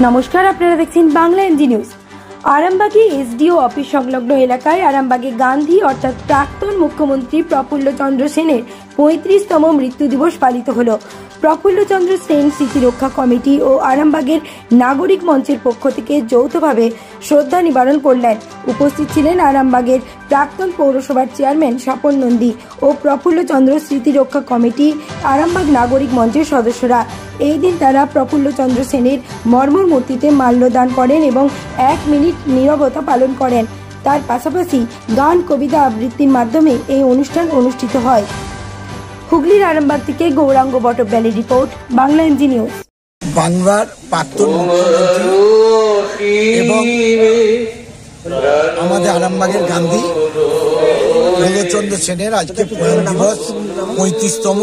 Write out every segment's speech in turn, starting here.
নমস্কার, আপনারা দেখছেন বাংলা এমজি নিউজ। আরামবাগে এসডিও অফিস সংলগ্ন এলাকায় আরামবাগে গান্ধী অর্থাৎ প্রাক্তন মুখ্যমন্ত্রী প্রফুল্ল চন্দ্র সেনের 35তম মৃত্যু দিবস পালিত হলো। প্রফুল্ল চন্দ্র সেন স্মৃতি রক্ষা কমিটি ও আরামবাগের নাগরিক মঞ্চের পক্ষ থেকে যৌথভাবে শ্রদ্ধা নিবারণ করলেন। উপস্থিত ছিলেন আরামবাগের প্রাক্তন পৌরসভার চেয়ারম্যান স্বপন নন্দী ও প্রফুল্ল চন্দ্র স্মৃতি রক্ষা কমিটি আরামবাগ নাগরিক মঞ্চের সদস্যরা। এই দিন তারা প্রফুল্ল চন্দ্র সেনের মর্মর মূর্তিতে মাল্যদান করেন এবং 1 মিনিট নীরবতা পালন করেন। তার পাশাপাশি গান কবিতা আবৃত্তির মাধ্যমে এই অনুষ্ঠান অনুষ্ঠিত হয়। হুগলির আরামবাগ থেকে গৌরাঙ্গ বটব্যালির রিপোর্ট, বাংলা এমজি নিউজ। বাংলার প্রাক্তন মুখ্যমন্ত্রী এবং আমাদের আরামবাগের গান্ধী প্রফুল্লচন্দ্র সেনের আজকে প্রয়াণ দিবস 35তম।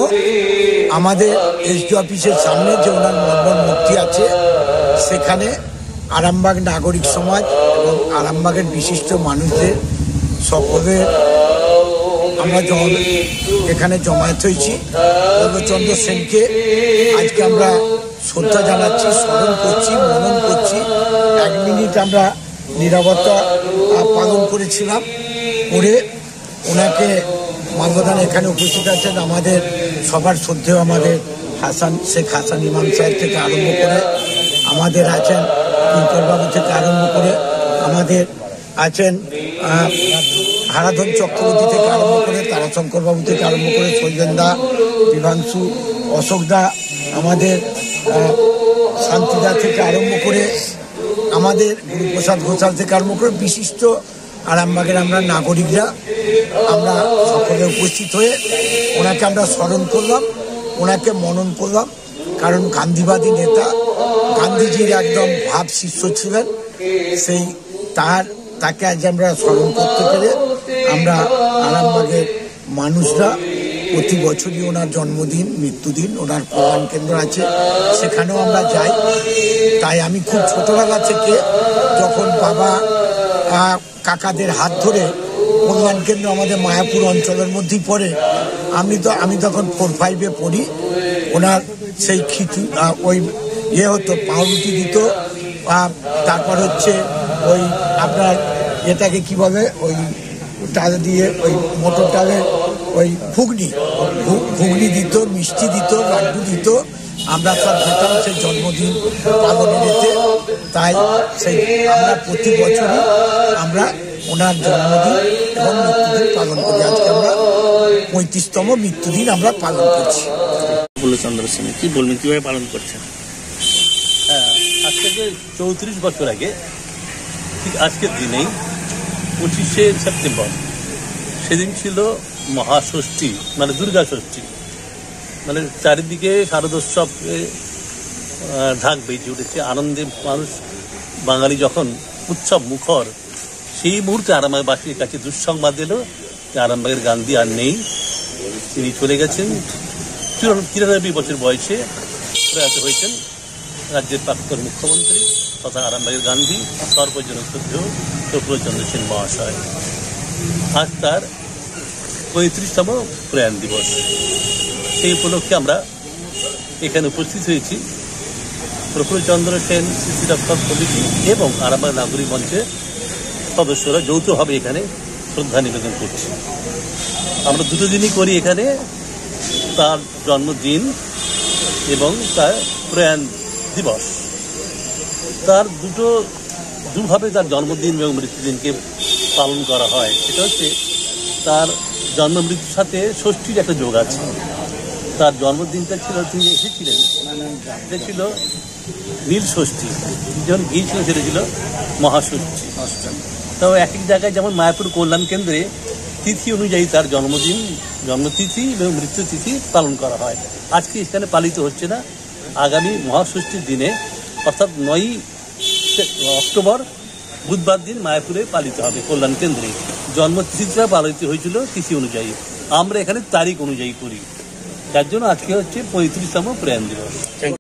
আমাদের এসডি অফিসের সামনে যে ওনার মর্মর মূর্তি আছে, সেখানে আরামবাগ নাগরিক সমাজ এবং আরামবাগের বিশিষ্ট মানুষদের সকলের আমরা এখানে জমায়েত হয়েছি। প্রফুল্লচন্দ্র সেনকে আজকে আমরা শ্রদ্ধা জানাচ্ছি, স্মরণ করছি, মনন করছি। 1 মিনিট আমরা নীরবতা পালন করেছিলাম। করে ওনাকে মাল্যদান এখানে উপস্থিত আছেন আমাদের সবার শ্রদ্ধেয় আমাদের শেখ হাসান ইমাম সাহেব থেকে আরম্ভ করে, আমাদের আছেন কিঙ্করবাবু থেকে আরম্ভ করে, আমাদের আছেন হারাধন চক্রবর্তী থেকে আরম্ভ করে, তারাশঙ্কর বাবু থেকে আরম্ভ করে, সৈজনদা, বিভাংশু, অশোকদা, আমাদের শান্তিদা থেকে আরম্ভ করে, আমাদের গুরুপ্রসাদ ঘোষাল থেকে আরম্ভ করে বিশিষ্ট আরামবাগের আমরা নাগরিকরা আমরা সকলে উপস্থিত হয়ে ওনাকে আমরা স্মরণ করলাম, ওনাকে মনন করলাম। কারণ গান্ধীবাদী নেতা, গান্ধীজির একদম ভাব শিষ্য ছিলেন। সেই তাকে আজ আমরা স্মরণ করতে পেরে আমরা আরামবাগের মানুষরা প্রতি বছরই ওনার জন্মদিন, মৃত্যুদিন, ওনার কল্যাণ কেন্দ্র আছে, সেখানেও আমরা যাই। তাই আমি খুব ছোটবেলা থেকে যখন বাবা কাকাদের হাত ধরে কল্যাণ কেন্দ্র আমাদের মায়াপুর অঞ্চলের মধ্যেই পড়ে, আমি তখন 4-5-এ পড়ি। ওনার সেই ওই হতো, পাউরুটি দিত, তারপর হচ্ছে ওই আপনার এটাকে কি বলে, ওই ডাল দিয়ে ওই মোটর ডালের ওই ঘুগনি দিত, মিষ্টি দিত, লাড্ডু দিত। আমরা সব যেতাম সেই জন্মদিন পালনের এতে। তাই আমরা প্রতি বছরই আমরা ওনার জন্মদিন এবং মৃত্যুদিন পালন করি। আজকে আমরা 35তম মৃত্যুদিন আমরা পালন করছি। প্রফুল্লচন্দ্র সেন কি বলবেন, কিভাবে পালন করছেন? আজ থেকে 34 বছর আগে ঠিক আজকের দিনেই 25শে সেপ্টেম্বর, সেদিন ছিল মহাষষ্ঠী, মানে দুর্গা ষষ্ঠী। মানে চারিদিকে শারদোৎসবে ঢাক বেজে উঠেছে, আনন্দে মানুষ বাঙালি যখন উৎসব মুখর, সেই মুহূর্তে আরামবাগবাসীর কাছে দুঃসংবাদ এলো যে আরামবাগের গান্ধী আর নেই, তিনি চলে গেছেন। 93 বছর বয়সে প্রয়াত হয়েছেন রাজ্যের প্রাক্তন মুখ্যমন্ত্রী তথা আরামবাগের গান্ধী সর্বজন শ্রদ্ধেয় প্রফুল্লচন্দ্র সেন মহাশয়। আজ তার 35তম প্রয়াণ দিবস। সেই উপলক্ষে আমরা এখানে উপস্থিত হয়েছি। প্রফুল্লচন্দ্র সেন স্মৃতি রক্ষা কমিটি এবং আরামবাগ নাগরিক মঞ্চের সদস্যরা যৌথভাবে এখানে শ্রদ্ধা নিবেদন করছি। আমরা দুটো দিনই করি এখানে, তার জন্মদিন এবং তার প্রয়াণ দিবস। তার দুভাবে তার জন্মদিন এবং মৃত্যুদিনকে পালন করা হয়। সেটা হচ্ছে তার জন্ম মৃত্যুর সাথে ষষ্ঠীর একটা যোগ আছে। তার জন্মদিনটা ছিল, তিনি এসেছিলেন, সেটা ছিল নীল ষষ্ঠী, যখন গিয়েছিলেন সেটা ছিল মহাষষ্ঠী। তো এক এক জায়গায়, যেমন মায়াপুর কল্যাণ কেন্দ্রে তিথি অনুযায়ী তার জন্মতিথি এবং মৃত্যুতিথি পালন করা হয়। আজকে এখানে পালিত হচ্ছে না, আগামী মহাষষ্ঠীর দিনে অর্থাৎ 9ই অক্টোবর বুধবার দিন মায়াপুরে পালিত হবে কল্যাণ কেন্দ্রে। জন্মতিথিটা পালিত হয়েছিল তিথি অনুযায়ী, আমরা এখানে তারিখ অনুযায়ী করি, যার জন্য আজকে হচ্ছে 35তম প্রয়াণ দিবস।